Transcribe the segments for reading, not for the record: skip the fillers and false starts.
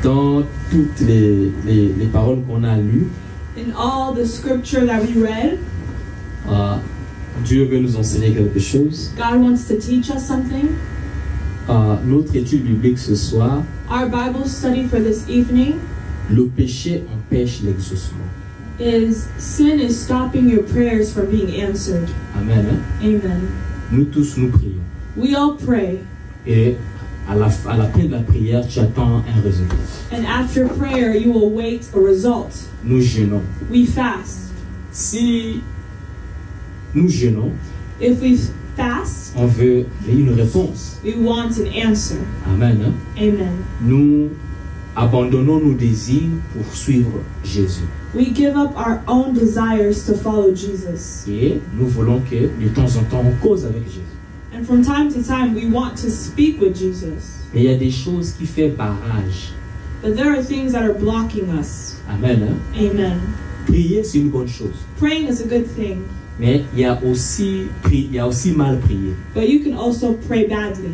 Dans toutes les paroles qu'on a lues, in all the scripture that we read, Dieu veut nous enseigner quelque chose. God wants to teach us something. Notre étude biblique ce soir, Our Bible study for this evening le péché empêche l'exaucement. is sin is stopping your prayers from being answered. Amen. Hein? Amen. Nous tous, nous prions. We all pray, Et à la fin de la prière, tu attends un résultat. and after prayer you will wait a result. Nous jeûnons. We fast. Si nous jeûnons, If we fast, on veut une réponse. we want an answer. Amen. Hein? Amen. Nous abandonnons nos désirs pour suivre Jésus. We give up our own desires to follow Jesus. Et nous voulons que de temps en temps on cause avec Jésus. And from time to time we want to speak with Jesus. Mais il y a des choses qui font barrage. But there are things that are blocking us. Amen. Hein? Amen. Prier, c'est une bonne chose. Praying is a good thing, Mais il y a aussi mal prier. but you can also pray badly.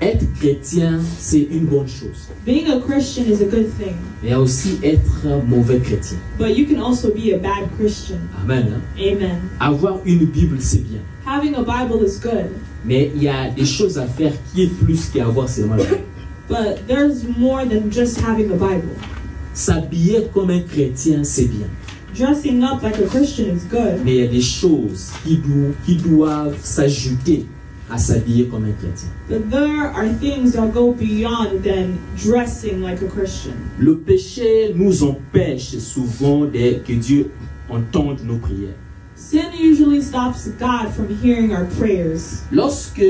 Être chrétien, c'est une bonne chose. Being a Christian is a good thing, Il y a aussi être mauvais chrétien. but you can also be a bad Christian. Amen. Hein? Amen. Avoir une Bible, c'est bien. Having a Bible is good, Mais il y a des choses à faire qui est plus qu'avoir seulement la Bible. but there's more than just having a Bible. S'habiller comme un chrétien, c'est bien. Dressing up like a Christian is good, Mais il y a des choses qui doivent s'ajouter à s'habiller comme un chrétien. but there are things that go beyond than dressing like a Christian. Le péché nous empêche souvent que Dieu entende nos prières. Sin usually stops God from hearing our prayers. Lorsque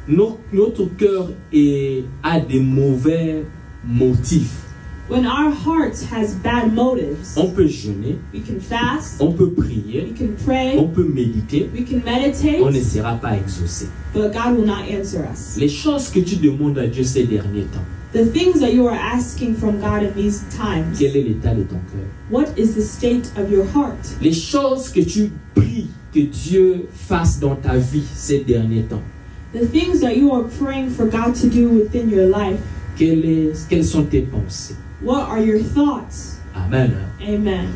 notre cœur a des mauvais motifs, When our heart has bad motives, on peut jeûner, we can fast, on peut we prier, can pray, on peut méditer, we can meditate, on ne sera pas exaucé. but God will not answer us. Les choses que tu demandes à Dieu ces derniers temps, The things that you are asking from God in these times, quel est l'état de ton cœur? what is the state of your heart? Les choses que tu pries que Dieu fasse dans ta vie ces derniers temps, The things that you are praying for God to do within your life, quelles sont tes pensées? what are your thoughts? Amen. Amen.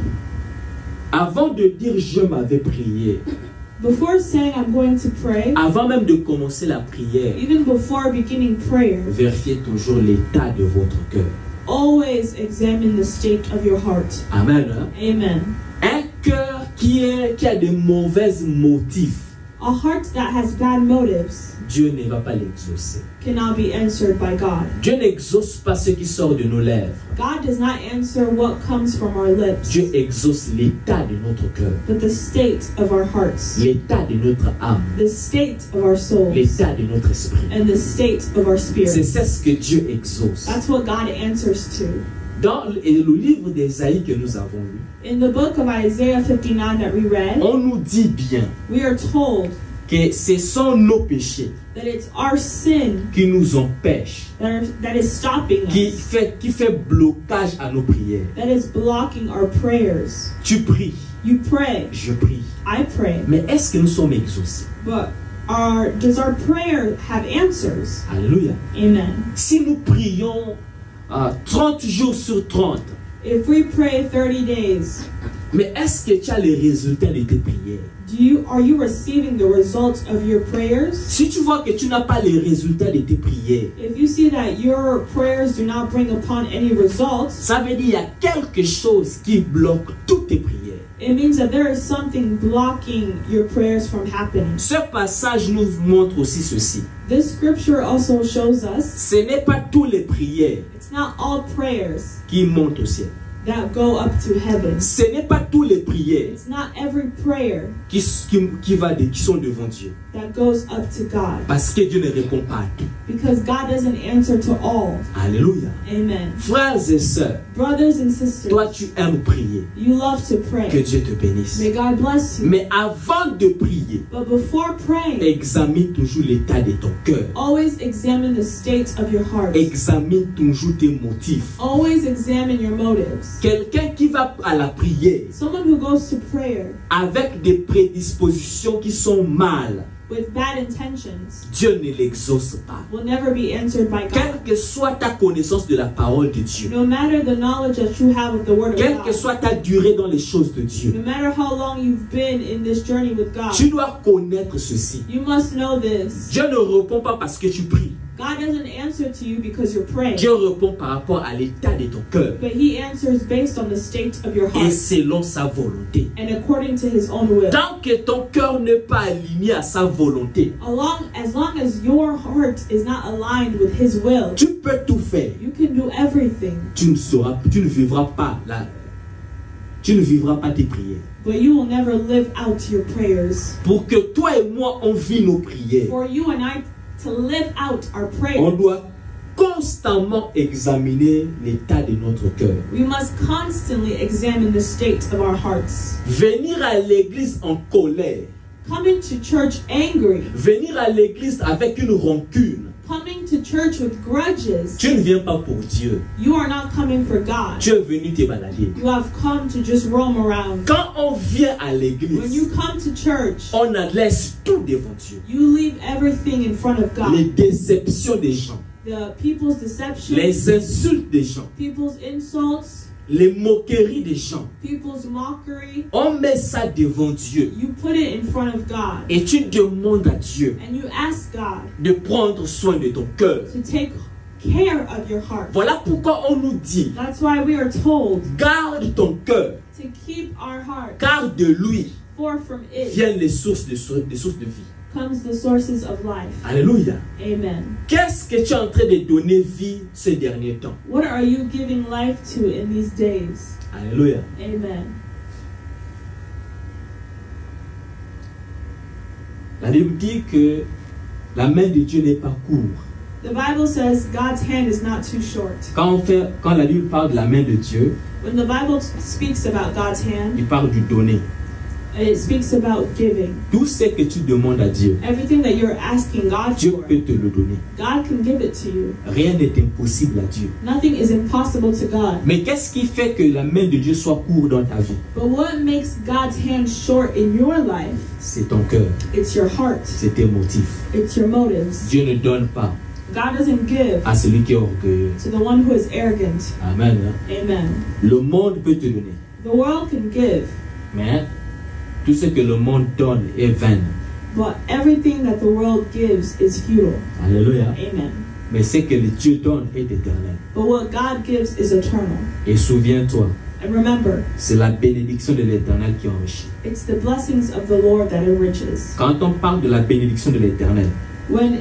Avant de dire je m'avais prié, Before saying I'm going to pray, avant même de commencer la prière, even before beginning prayer, vérifiez toujours l'état de votre cœur. always examine the state of your heart. Amen. Hein? Amen. Un cœur qui a de mauvais motifs, A heart that has bad motives Dieu ne va pas l'exaucer. cannot be answered by God. Dieu n'exauce pas ce qui sort de nos lèvres. God does not answer what comes from our lips, Dieu exauce l'état de notre cœur, but the state of our hearts, l'état de notre âme, the state of our souls, l'état de notre esprit. and the state of our C'est spirit. ce que Dieu exauce. That's what God answers to. Dans le livre d'Ésaïe que nous avons lu, In the book of Isaiah 59 that we read, on nous dit bien we are told que ce sont nos péchés that it's our sin qui nous empêchent, that is stopping qui us, fait blocage à nos prières. that is blocking our prayers. Tu pries, You pray, je prie. I pray, Mais est-ce que nous sommes exaucés? but does our prayer have answers? Alléluia. Amen. Si nous prions 30 jours sur 30, If we pray 30 days, mais est-ce que tu as les résultats de tes prières? are you receiving the results of your prayers? Si tu vois que tu n'as pas les résultats de tes prières, If you see that your prayers do not bring upon any results, ça veut dire qu'il y a quelque chose qui bloque toutes tes prières. it means that there is something blocking your prayers from happening. Ce passage nous montre aussi ceci. This scripture also shows us Ce n'est pas toutes les prières it's not all prayers qui montent au ciel. that go up to heaven. Ce n'est pas toutes les prières It's not every prayer qui sont devant Dieu. that goes up to God, Parce que Dieu ne répond pas à tout. because God doesn't answer to all. Alléluia. Amen. Frères et sœurs, Brothers and sisters, toi tu aimes prier. you love to Que pray. Dieu te bénisse. May God bless you. Mais avant de prier, But before praying, examine toujours l'état de ton cœur. always examine the state of your heart. Examine toujours tes motifs. Always examine your motives. Quelqu'un qui va à la prière Someone who goes to prayer avec des prédispositions qui sont mal, with bad intentions Dieu ne l'exauce pas. will never be answered by Quelle God. que soit ta connaissance de la parole de Dieu, No matter the knowledge that you have of the Word of quelle que God, soit ta durée dans les choses de Dieu, no matter how long you've been in this journey with God, tu dois connaître ceci. you must know this. Dieu ne répond pas parce que tu pries. God doesn't answer to you because you're praying, Dieu répond par rapport à l'état de ton cœur but He answers based on the state of your et heart selon sa volonté. and according to His own will. Tant que ton cœur n'est pas aligné à sa volonté, As long as your heart is not aligned with His will, tu peux tout faire. you can do everything, Tu ne vivras pas tes prières. but you will never live out your prayers. Pour que toi et moi on vit nos prières, For you and I to live out our on prayers, doit constamment examiner l'état de notre cœur. we must constantly examine the state of our hearts. Venir à l'église en colère, Coming to church angry, venir à l'église avec une rancune, coming to church with grudges, tu ne viens pas pour Dieu. you are not coming for God. Tu es venu te balader. You have come to just roam around. Quand on vient à When l'église, you come to church, on laisse tout devant Dieu. you leave everything in front of Les God. déceptions des gens, The people's deception, les insultes des gens, people's insults, les moqueries des gens. people's mockery. On met ça devant Dieu. You put it in front of God. Et tu demandes à Dieu And you ask God de prendre soin de ton cœur. to take care of your heart. Voilà pourquoi on nous dit, That's why we are told garde ton cœur, to keep our heart, car de lui for from it viennent les sources de vie. comes the sources of life. Alléluia. Amen. Qu'est-ce que tu es en train de donner vie ces derniers temps? What are you giving life to in these days? Alléluia. Amen. La Bible dit que la main de Dieu n'est pas courte. The Bible says God's hand is not too short. Quand la Bible parle de la main de Dieu, When the Bible speaks about God's hand, il parle du donner. it speaks about giving. Tout ce que tu demandes à Dieu, Everything that you're asking God Dieu for, peut te le donner. God can give it to you. Rien n'est impossible à Dieu. Nothing is impossible to God. Mais qu'est-ce qui fait que la main de Dieu soit courte dans ta vie? But what makes God's hand short in your life? C'est ton cœur, It's your heart. c'est tes motifs. It's your motives. Dieu ne donne pas God doesn't give à celui qui est orgueilleux. to the one who is arrogant. Amen. Hein? Amen. Le monde peut te donner, The world can give, mais tout ce que le monde donne est vain. but everything that the world gives is futile. Alléluia. Amen. Mais ce que le Dieu donne est éternel. But what God gives is eternal. Et souviens-toi, And remember, c'est la bénédiction de l'éternel qui enrichit. it's the blessings of the Lord that enriches. Quand on parle de la bénédiction de l'éternel, When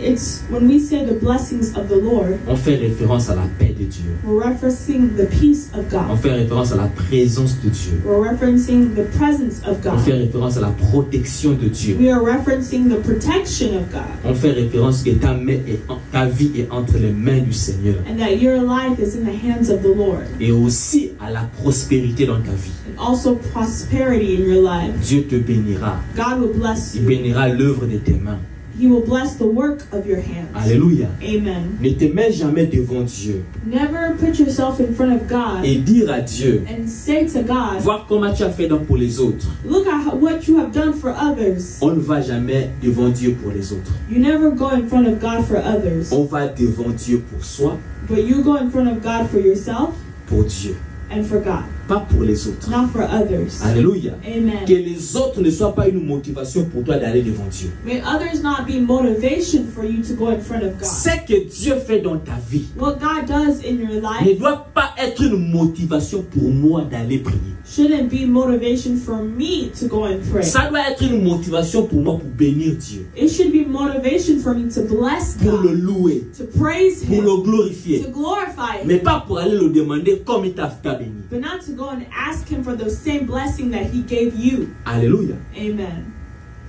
we say the blessings of the Lord, on fait référence à la paix de Dieu. we're referencing the peace of On God. fait référence à la présence de Dieu. We're referencing the presence of On fait God. référence à la protection de Dieu. We are referencing the protection of God. On fait référence que ta vie est entre les mains du Seigneur. And that your life is in the hands of the Lord. Et aussi à la prospérité dans ta vie. And also prosperity in your life. Dieu te bénira. God will bless Il you. bénira l'œuvre de tes mains. He will bless the work of your hands. Alléluia. Amen. Ne te mets jamais devant Dieu Never put yourself in front of God et dire à Dieu, and say to God, vois comment tu as fait donc pour les autres. look at what you have done for others. On ne va jamais devant Dieu pour les autres. You never go in front of God for others, On va devant Dieu pour soi, but you go in front of God for yourself pour Dieu, and for God, pas pour les autres. not for others. Alléluia. Que Amen. les autres ne soient pas une motivation pour toi d'aller devant Dieu. May others not be motivation for you to go in front of God. Ce que Dieu fait dans ta vie What God does in your ne life doit pas être une motivation pour moi d'aller prier. shouldn't be motivation for me to go and pray. Ça doit être une motivation pour moi pour bénir Dieu, It should be motivation for me to bless pour le God, louer, to praise pour Him, le glorifier. to glorify Mais Him, pas pour aller le demander comme il t'a béni. but not to go and ask Him for the same blessing that He gave you. Alléluia. Amen.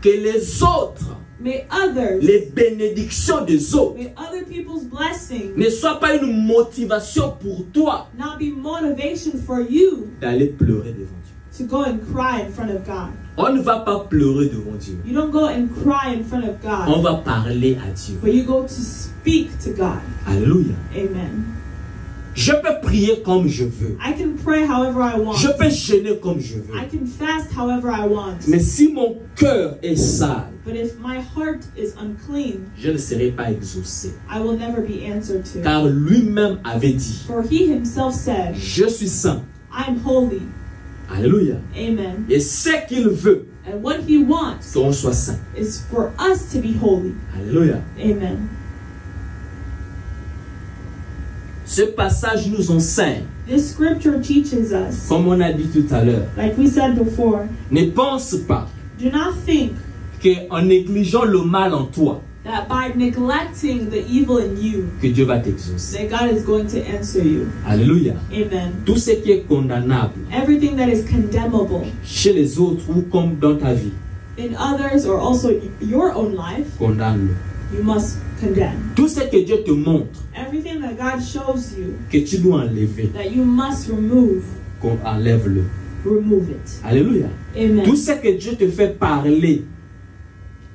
Que les autres, May others, les bénédictions des autres, may other people's blessings ne soient pas une motivation pour toi not be motivation for you d'aller pleurer devant Dieu. to go and cry in front of God. On ne va pas pleurer devant Dieu. You don't go and cry in front of On God, va parler à Dieu. but you go to speak to God. Alléluia. Amen. Je peux prier comme je veux. I can pray however I want. Je peux jeûner comme je veux. I can fast however I want. Mais si mon cœur est sale, But if my heart is unclean, je ne serai pas exaucé. I will never be answered to. Car lui-même avait dit, For he himself said, je suis saint. I'm holy. Alléluia. Amen. Et ce qu'il veut, And what he wants c'est qu'on soit saint. is for us to be holy. Alléluia. Amen. Ce passage nous enseigne, This scripture teaches us, comme on a dit tout à l'heure, like we said before, ne pense pas do not think qu'en négligeant le mal en toi, that by neglecting the evil in you, que Dieu va t'exaucer. that God is going to answer you. Alléluia. Amen. Tout ce qui est condamnable Everything that is condemnable chez les autres ou comme dans ta vie, in others or also your own life, condamne-le. you must condemn. Tout ce que Dieu te montre Everything that God shows you que tu dois enlever, that you must remove, qu'on enlève-le. remove it. Alléluia. Amen. Tout ce que Dieu te fait parler,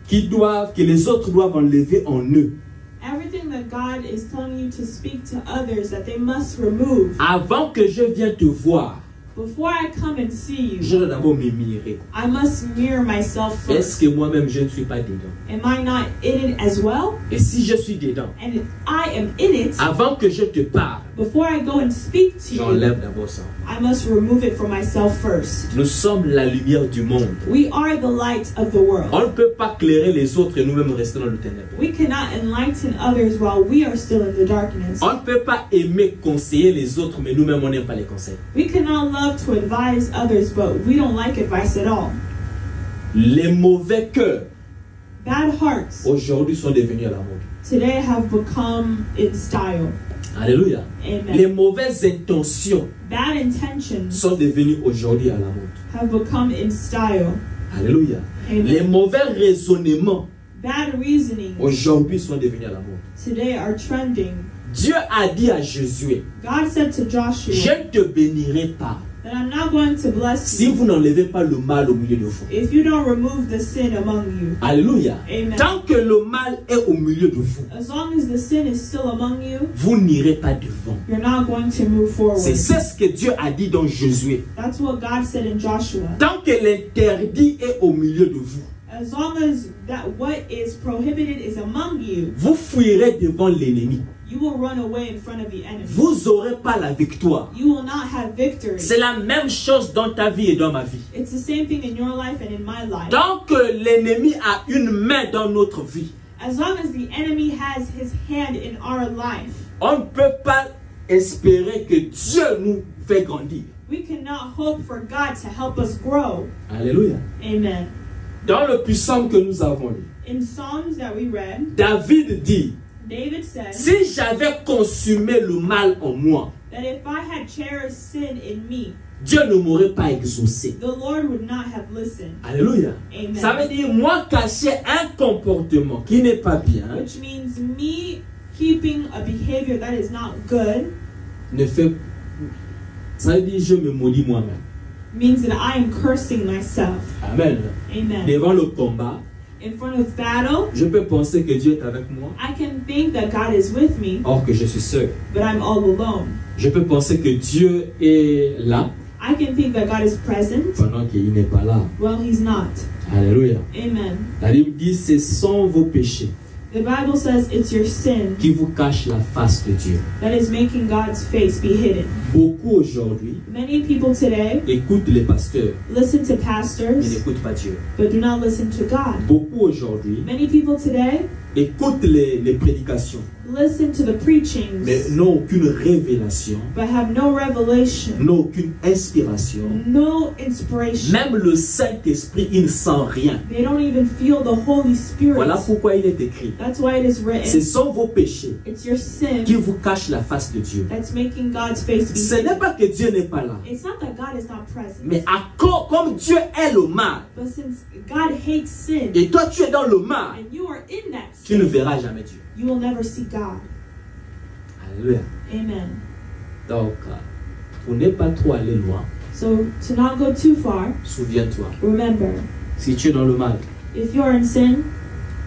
que les autres doivent enlever en eux, Everything that God is telling you to speak to others that they must remove. avant que je vienne te voir, Before I come and see je you, dois d'abord me mirer. I must mirror myself Est-ce first. que moi-même je ne suis pas dedans? Am I not in it as well? Et si je suis dedans, And if I am in it, avant que je te parle, before I go and speak to you, j'enlève d'abord ça. I must remove it for myself first. Nous sommes la lumière du monde. We are the light of the world. On ne peut pas éclairer les autres et nous-mêmes rester dans le ténèbre. We cannot enlighten others while we are still in the darkness. On ne peut pas aimer conseiller les autres, mais nous-mêmes on n'aime pas les conseils. We cannot love to advise others, but we don't like advice at all. Les mauvais cœurs Bad hearts aujourd'hui sont devenus à la mode. today have become in style. Alléluia. Amen. Les mauvaises intentions Bad intentions sont devenues aujourd'hui à la mode. have become in style. Alléluia. Amen. Les mauvais raisonnements Bad reasoning aujourd'hui sont devenus à la mode. today are trending. Dieu a dit à Josué, God said to Joshua je ne te bénirai pas that I'm not going to bless si you vous n'enlevez pas le mal au milieu de vous. if you don't remove the sin among you. Alléluia. Amen. Tant que le mal est au milieu de vous, As long as the sin is still among you, vous n'irez pas devant. you're not going to move forward. C'est ce que Dieu a dit dans Josué. That's what God said in Joshua. Tant que l'interdit est au milieu de vous, As long as that what is prohibited is among you, vous fuirez devant l'ennemi. you will run away in front of the enemy. Vous n'aurez pas la victoire. You will not have victory. C'est la même chose dans ta vie et dans ma vie. It's the same thing in your life and in my life. Tant que l'ennemi a une main dans notre vie, As long as the enemy has his hand in our life, on ne peut pas espérer que Dieu nous fait grandir. we cannot hope for God to help us grow. Alléluia. Amen. Dans le psaume que nous avons lu, In Psalms that we read, David dit, David said si j'avais consumé le mal en moi, that if I had cherished sin in me, Dieu ne m'aurait pas exaucé. the Lord would not have listened. Alléluia. Amen. Ça veut dire, moi cacher un comportement qui n'est pas bien, Which means me keeping a behavior that is not good ne fait. Ça veut dire, je me maudis moi-même. means that I am cursing myself. Amen. Amen. Devant le combat, In front of battle, je peux penser que Dieu est avec moi, I can think that God is with me, or que je suis seul. but I'm all alone. Je peux penser que Dieu est là, I can think that God is present, pendant qu'il n'est pas là. well, He's not. Alléluia. Amen. La Bible dit, ce sont vos péchés The Bible says it's your sin qui vous cachent la face de Dieu. that is making God's face be hidden. Beaucoup aujourd'hui Many people today écoutent les pasteurs, listen to mais pastors, n'écoutent pas Dieu. but do not listen to God. Beaucoup aujourd'hui Many people today écoutent les prédications, listen to the preachings, mais n'ont aucune révélation, but have no revelation, n'ont aucune inspiration. no inspiration. Même le Saint-Esprit, il ne sent rien. They don't even feel the Holy Spirit. Voilà pourquoi il est écrit. That's why it is Ce written. sont vos péchés It's your sin qui vous cachent la face de Dieu. that's making God's face be Ce n'est hidden. pas que Dieu n'est pas là, It's not that God is not present, mais comme Dieu est le mal, but since God hates sin et toi tu es dans le mal, and you are in that tu ne sin, verras jamais Dieu. you will never see God. Alléluia. Amen. Donc, pour ne pas trop aller loin, So to not go too far, souviens-toi, remember, si tu es dans le mal, if you're in sin,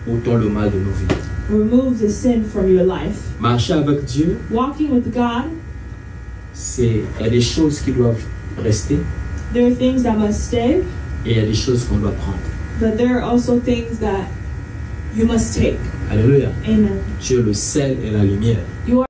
ôtons le mal de nos vies. remove the sin from your life. Marcher avec Dieu, Walking with God il y a des choses qui doivent rester There are things that must stay, et il y a des choses qu'on doit prendre. but there are also things that you must take. Alléluia. Amen. Tu es le sel et la lumière. You are